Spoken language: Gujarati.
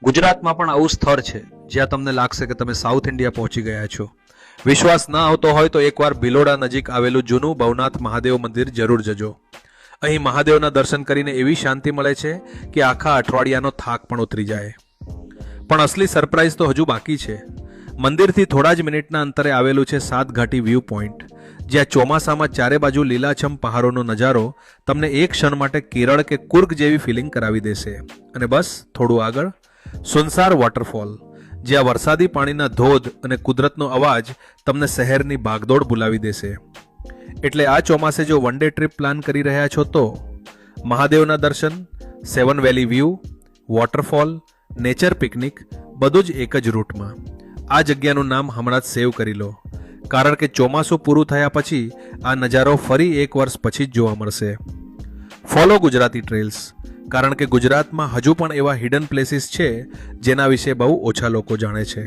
ગુજરાતમાં પણ આવું સ્થળ છે જ્યાં તમને લાગશે કે તમે સાઉથ ઇન્ડિયા પહોંચી ગયા છો. વિશ્વાસ ન આવતો હોય તો એકવાર ભિલોડા નજીક આવેલું જૂનું ભવનાથ મહાદેવ મંદિર જરૂર જજો. અહીં મહાદેવના દર્શન કરીને એવી શાંતિ મળે છે કે આખા અઠવાડિયાનો થાક પણ ઉતરી જાય. પણ અસલી સરપ્રાઈઝ તો હજુ બાકી છે. મંદિરથી થોડા જ મિનિટના અંતરે આવેલું છે સાતઘાટી વ્યૂ પોઈન્ટ, જ્યાં ચોમાસામાં ચારે બાજુ લીલાછમ પહાડોનો નજારો તમને એક ક્ષણ માટે કેરળ કે કુર્ગ જેવી ફિલિંગ કરાવી દેશે. અને બસ થોડું આગળ સુનસાર વોટરફોલ, જ્યાં વરસાદી પાણીના ધોધ અને કુદરતનો અવાજ તમને શહેરની ભાગદોડ ભૂલાવી દેશે. એટલે આ ચોમાસે જો વન ડે ટ્રીપ પ્લાન કરી રહ્યા છો તો મહાદેવના દર્શન, સેવન વેલી વ્યૂ, વોટરફોલ, નેચર પિકનિક બધું જ એક જ રૂટમાં. આ જગ્યાનું નામ હમણાં જ સેવ કરી લો, કારણ કે ચોમાસું પૂરું થયા પછી આ નજારો ફરી એક વર્ષ પછી જ જોવા મળશે. ફોલો ગુજરાતી ટ્રેલ્સ, કારણ કે ગુજરાતમાં હજુ પણ એવા હિડન પ્લેસીસ છે જેના વિશે બહુ ઓછા લોકો જાણે છે.